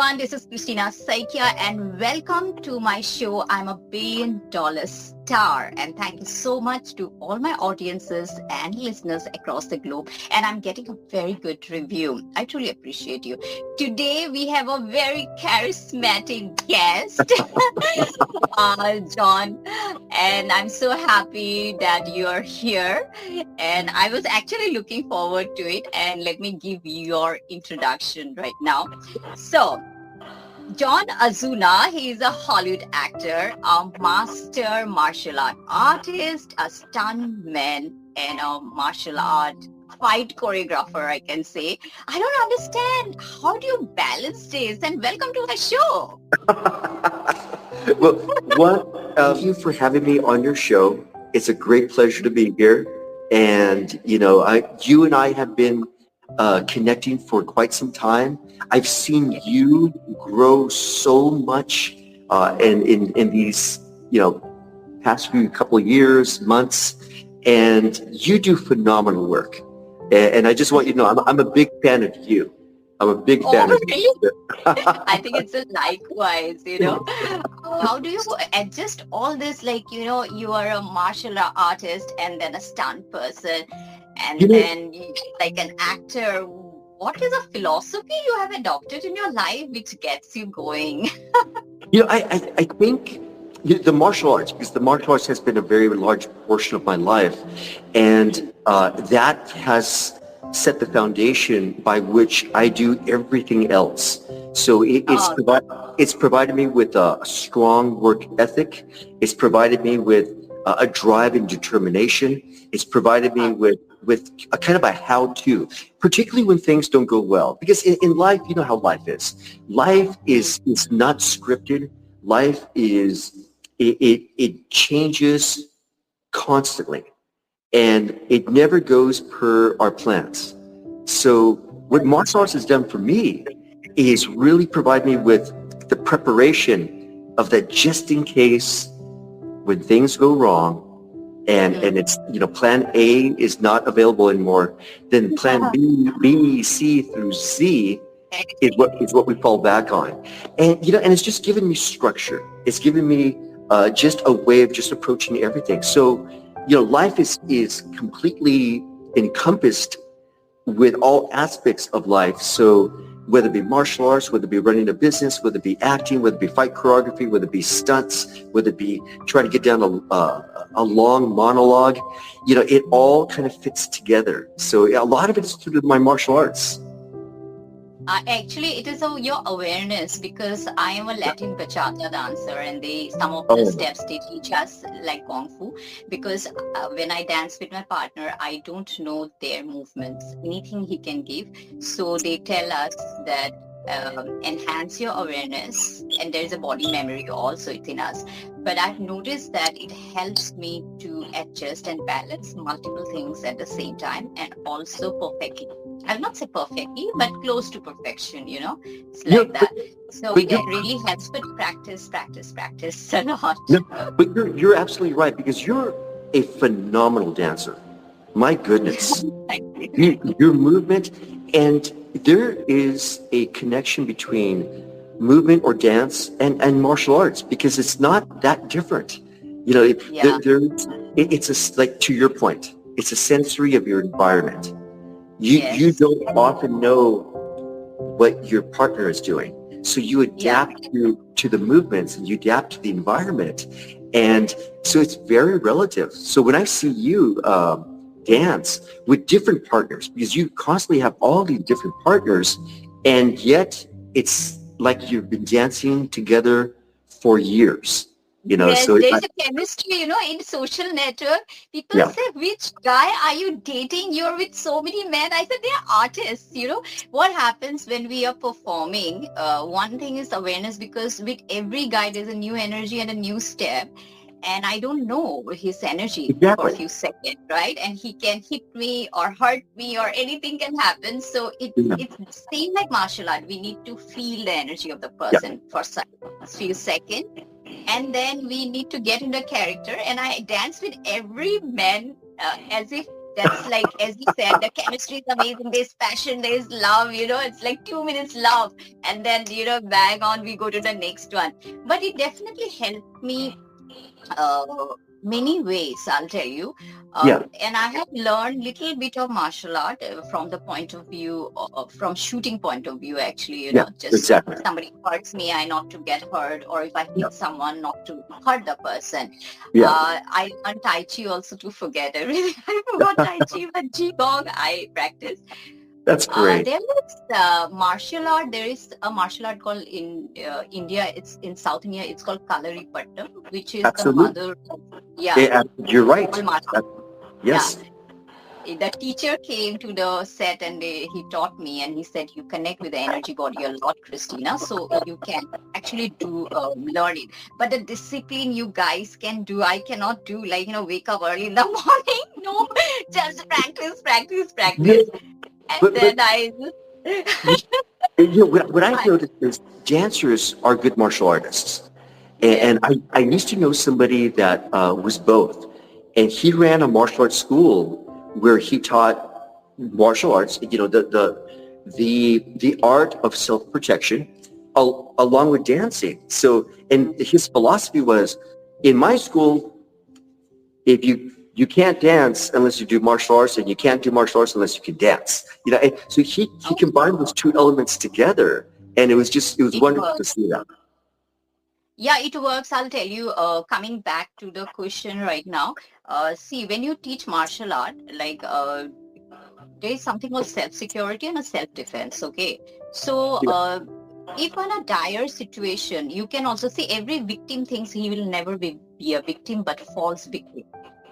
everyone, this is Kristna Saikia and welcome to my show. I'm a $1 billion star and thank you so much to all my audiences and listeners across the globe, and I'm getting a very good review. I truly appreciate you. Today we have a very charismatic guest, John, and I'm so happy that you're here, and I was actually looking forward to it, and let me give you your introduction right now. So, John Ozuna, he is a Hollywood actor, a master martial art artist, a stuntman, and a martial art fight choreographer, I can say. I don't understand. How do you balance this? And welcome to the show. Thank you for having me on your show. It's a great pleasure to be here. And, you and I have been connecting for quite some time. I've seen you grow so much in these, past few couple of years, months, and you do phenomenal work. And I just want you to know, I'm a big fan of you. I'm a big fan of really? you. I think it's a likewise, How do you adjust all this? You are a martial art artist and then a stunt person and then like an actor. What is a philosophy you have adopted in your life which gets you going? I think the martial arts, because the martial arts has been a very large portion of my life, and that has set the foundation by which I do everything else. So it's provided me with a strong work ethic. It's provided me with a drive and determination. It's provided me with a kind of a how-to, particularly when things don't go well. Because in life, you know how life is. Life is not scripted. Life it changes constantly. And it never goes per our plans. So what martial arts has done for me is really provide me with the preparation of that just in case when things go wrong and it's, plan A is not available anymore, then plan B, C through Z is what we fall back on. And, and it's just given me structure. It's given me just a way of just approaching everything. So, life is completely encompassed with all aspects of life. So whether it be martial arts, whether it be running a business, whether it be acting, whether it be fight choreography, whether it be stunts, whether it be trying to get down a long monologue, it all kind of fits together. So a lot of it is through my martial arts. Actually, it is your awareness, because I am a Latin bachata dancer, and some of the steps they teach us like Kung Fu, because when I dance with my partner, I don't know their movements, anything he can give. So they tell us that enhance your awareness, and there's a body memory also within us. But I've noticed that it helps me to adjust and balance multiple things at the same time, and also perfectly. I'll not say perfectly, but close to perfection, It's like that. So it really helps, but practice a lot. No, but you're absolutely right, because you're a phenomenal dancer. My goodness. Your movement, and there is a connection between movement or dance and martial arts, because it's not that different. It's like, to your point, it's a sensory of your environment. You don't often know what your partner is doing. So you adapt to the movements, and you adapt to the environment. And so it's very relative. So when I see you dance with different partners, because you constantly have all these different partners, and yet it's like you've been dancing together for years. Yes, so there's a chemistry, in social network. People say, which guy are you dating? You're with so many men. I said, they're artists, What happens when we are performing? One thing is awareness, because with every guy, there's a new energy and a new step. And I don't know his energy for a few seconds, right? And he can hit me or hurt me, or anything can happen. So it's same like martial art. We need to feel the energy of the person for a few seconds. And then we need to get into character. And I dance with every man as if That's like, as you said, the chemistry is amazing. There's passion, there's love, it's like 2 minutes love. And then, bang on, we go to the next one. But it definitely helped me uh, many ways, I'll tell you. Yeah, And I have learned little bit of martial art from the point of view, from shooting point of view, actually, yeah, just exactly. somebody hurts me, I not to get hurt, or if I Yeah, hit someone, not to hurt the person. yeah, I learned Tai Chi also to forget everything. I forgot Tai Chi, but Qigong I practiced. that's great. There was martial art. There is a martial art called in India. It's in South India. It's called Kalaripattam, which is the Absolutely. mother of, yeah, Yeah, you're all right. martial. Yeah, Yes. the teacher came to the set and he taught me, and he said, you connect with the energy body a lot, Christina, so you can actually do learn it. But the discipline you guys can do, I cannot do, like, wake up early in the morning. No, just practice, practice, Yeah, practice. And but then I what I've noticed is dancers are good martial artists. yes. And I used to know somebody that was both. And he ran a martial arts school where he taught martial arts, the art of self-protection along with dancing. So, and his philosophy was, in my school, if you can't dance unless you do martial arts, and you can't do martial arts unless you can dance. And so he Oh, combined those two elements together, and it was it wonderful to works. see that. Yeah, it works. I'll tell you, coming back to the question right now, see, when you teach martial art, like, there is something called self-security and a self-defense, okay? So, Yeah, if in a dire situation, you can also see every victim thinks he will never be a victim, but false victim.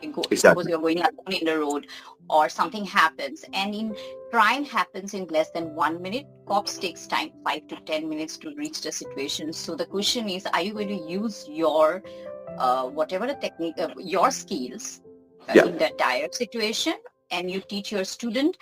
Suppose exactly. you're going alone in the road or something happens, and in crime happens in less than 1 minute, cops takes time 5 to 10 minutes to reach the situation. So the question is, are you going to use your whatever the technique, your skills Yeah. in that dire situation, and you teach your student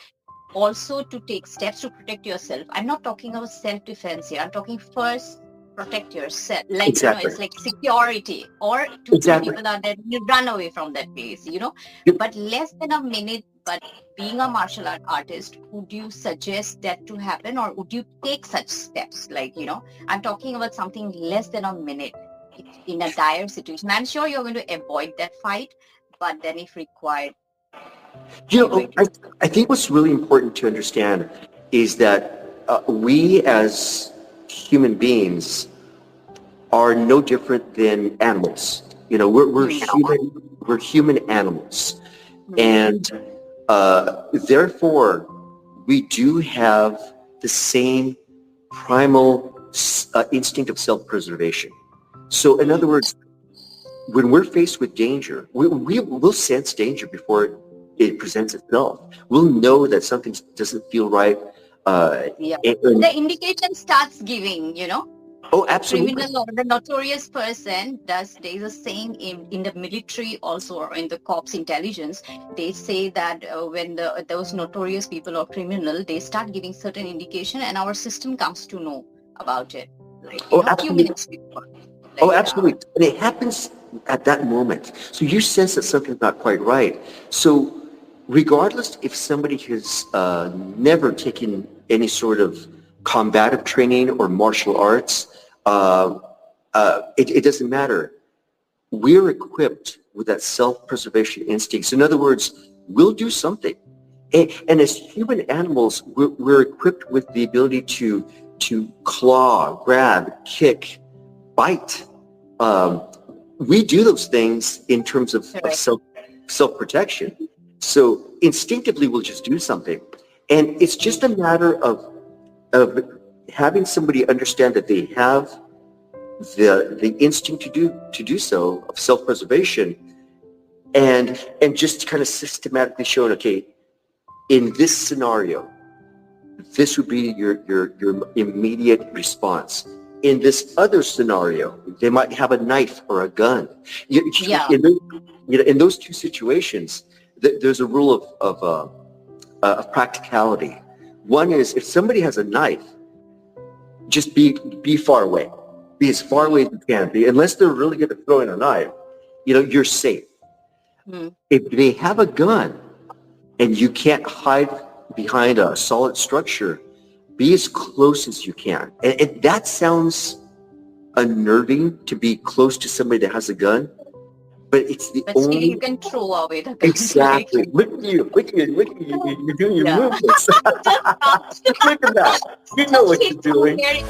also to take steps to protect yourself. I'm not talking about self-defense here. I'm talking first protect yourself. Like, Exactly. it's like security, or two, three Exactly. people are there, you run away from that place. Yep. But less than a minute, but being a martial art artist, would you suggest that to happen, or would you take such steps? Like, I'm talking about something less than a minute in a dire situation. I'm sure you're going to avoid that fight, but then if required, are you going to? I think what's really important to understand is that we as human beings are no different than animals. Hmm. We're human animals. Hmm. And therefore, we do have the same primal instinct of self-preservation. So in other Hmm. words, when we're faced with danger, we'll sense danger before it presents itself. We'll know that something doesn't feel right. Uh, Yeah. and, The indication starts giving. oh, The absolutely. criminal or the notorious person does, there is a saying in the military also, or in the cops intelligence, they say that when those notorious people or criminal, they start giving certain indication, and our system comes to know about it. Like, Oh, few absolutely. minutes before. Oh, Like, absolutely. And it happens at that moment. So you sense that something's not quite right. So regardless if somebody has never taken any sort of combative training or martial arts, it doesn't matter. We're equipped with that self-preservation instinct. So in other words, we'll do something. And as human animals, we're equipped with the ability to claw, grab, kick, bite. Um, we do those things in terms of correct. self-protection. So instinctively, we'll just do something. And it's just a matter of having somebody understand that they have the instinct to do so, of self-preservation, and just kind of systematically showing, okay, in this scenario, this would be your immediate response. In this other scenario, they might have a knife or a gun. Yeah. In those two situations, there's a rule of practicality. One is, if somebody has a knife, just be far away. Be as far away as you can be. Unless they're really good at throwing a knife, you're safe. Hmm. If they have a gun, and you can't hide behind a solid structure, be as close as you can. And that sounds unnerving, to be close to somebody that has a gun, but it's the But still, only... you can throw away the gun. Exactly. Look at you. Look at you. Look at you. You're doing your Yeah. movements. Look at that. You know what you're doing. Very